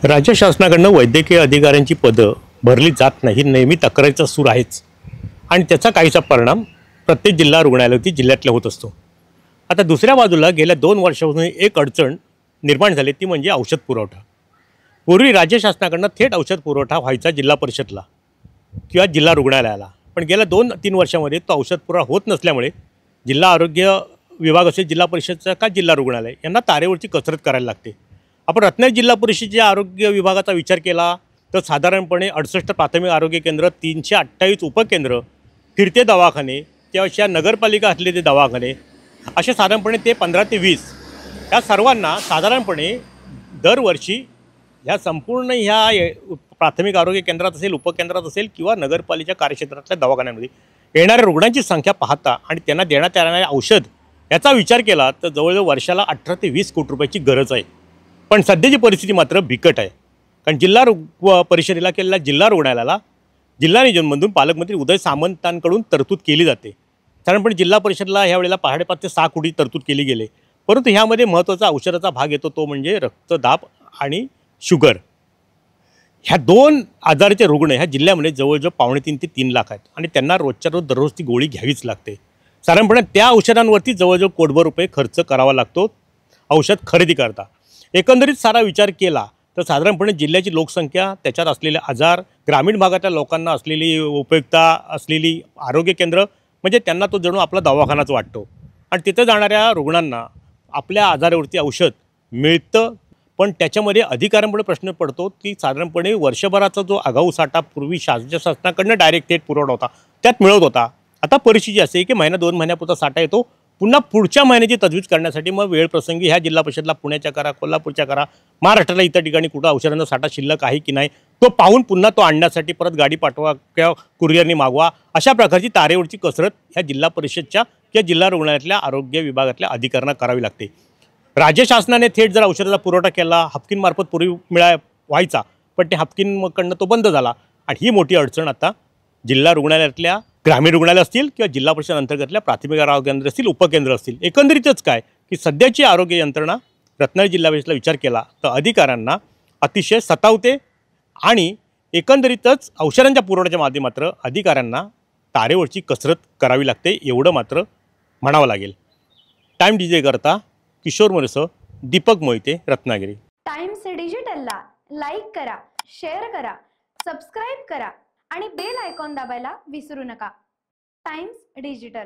राज्य शासनाकडून वैद्यकीय अधिकाऱ्यांची पदं भरली जात नाही, नेहमी तक्रारीचा सूर आहेच आणि त्याचा काहीसा परिणाम प्रत्येक जिल्हा रुग्णालयावरती जिल्ह्यातल्या होत असतो। आता दुसऱ्या बाजूला गेल्या 2 वर्षांपासून एक अडचण निर्माण झाली, ती म्हणजे औषध पुरवठा। पूर्वी राज्य शासनाकडून थेट औषध पुरवठा व्हायचा जिल्हा परिषदला किंवा जिल्हा रुग्णालयाला, पण गेल्या 2-3 वर्षांमध्ये तो औषध पुरवठा होत नसल्यामुळे जिल्हा आरोग्य विभाग असेल, जिल्हा परिषदचा का जिल्हा रुग्णालय यांना तारेवरची कसरत करायला लागते। आपण रत्नागिरी जिल्हा परिषदेच्या आरोग्य विभागाचा विचार केला तर साधारणपणे 68 प्राथमिक आरोग्य केंद्र, 328 उपकेंद्र, फिरते दवाखाने, त्याशिवाय नगरपालिका असलेले दवाखाने, असे साधारणपणे ते 15 ते 20 या सर्वांना साधारणपणे दरवर्षी ह्या संपूर्ण ह्या प्राथमिक आरोग्य केंद्रात असेल, उपकेंद्रात असेल किंवा नगरपालिका कार्यक्षेत्रातल्या दवाखान्यांमध्ये येणाऱ्या रुग्णांची संख्या पाहता आणि त्यांना देण्यात येणारे औषध याचा विचार केला तर जवळजवळ वर्षाला 18 ते 20 कोटी रुपयाची गरज आहे। पण सध्याची परिस्थिती मात्र बिकट आहे, कारण जिल्हा परिषदेला केलेल्या जिल्हा रुग्णालयाला जिल्हा नियोजनमधून पालकमंत्री उदय सामंतांकडून तरतूद केली जाते। साधारणपणे जिल्हा परिषदेला ह्यावेळेला 5.5 ते 6 कोटी तरतूद केली गेली, परंतु ह्यामध्ये महत्त्वाचा औषधाचा भाग येतो, तो म्हणजे रक्तदाब आणि शुगर। ह्या 2 आजाराचे रुग्ण ह्या जिल्ह्यामध्ये जवळजवळ 2.5 ते 3 लाख आहेत आणि त्यांना रोजच्या रोज दररोज ती गोळी घ्यावीच लागते। साधारणपणे त्या औषधांवरती जवळजवळ कोटभर रुपये खर्च करावा लागतो औषध खरेदी करता। एकंदरीत सारा विचार केला तर साधारणपणे जिल्ह्याची लोकसंख्या, त्याच्यात असलेले आजार, ग्रामीण भागातल्या लोकांना असलेली उपयुक्तता असलेली आरोग्य केंद्र, म्हणजे त्यांना तो जणू आपला दवाखानाच वाटतो आणि तिथे जाणाऱ्या रुग्णांना आपल्या आजारावरती औषध मिळतं। पण त्याच्यामध्ये अधिकाऱ्यांपुढे प्रश्न पडतो की साधारणपणे वर्षभराचा जो आगाऊ साठा पूर्वी शासनाकडनं डायरेक्ट थेट पुरवठा होता त्यात मिळत होता, आता परिस्थिती अशी आहे की महिना 2 महिन्यापुरता साठा येतो, पुन्हा पुढच्या महिन्याची तजवीज करण्यासाठी मग वेळ प्रसंगी ह्या जिल्हा परिषदला पुण्याच्या करा, कोल्हापूरच्या करा, महाराष्ट्राला इतर ठिकाणी कुठं औषधांचा साठा शिल्लक आहे की नाही तो पाहून पुन्हा तो आणण्यासाठी परत गाडी पाठवा किंवा कुरिअरनी मागवा, अशा प्रकारची तारेवरची कसरत ह्या जिल्हा परिषदच्या किंवा जिल्हा रुग्णालयातल्या आरोग्य विभागातल्या अधिकाऱ्यांना करावी लागते। राज्य शासनाने थेट जर औषधाचा पुरवठा केला, हाफकिनमार्फत पूर्वी व्हायचा, पण ते हाफकिनकडनं तो बंद झाला आणि ही मोठी अडचण आता जिल्हा रुग्णालयातल्या ग्रामीण रुग्णालय असतील किंवा जिल्हा परिषद अंतर्गतल्या प्राथमिक आरोग्य केंद्र असतील, उपकेंद्र असतील, एकंदरीतच काय की सध्याची आरोग्य यंत्रणा रत्नागिरी जिल्हा परिषदेला विचार केला तर अधिकाऱ्यांना अतिशय सतावते आणि एकंदरीतच औषधांच्या पुरवठ्याच्या माध्यमात्र अधिकाऱ्यांना तारेवरची कसरत करावी लागते, एवढं मात्र म्हणावं लागेल। टाइम डीजे करता किशोर मोरेसह दीपक मोहिते, रत्नागिरी। टाइम्स डिजिटलला लाईक करा, शेअर करा, सबस्क्राइब करा आणि बेल आयकॉन दाबायला विसरू नका। Times digital.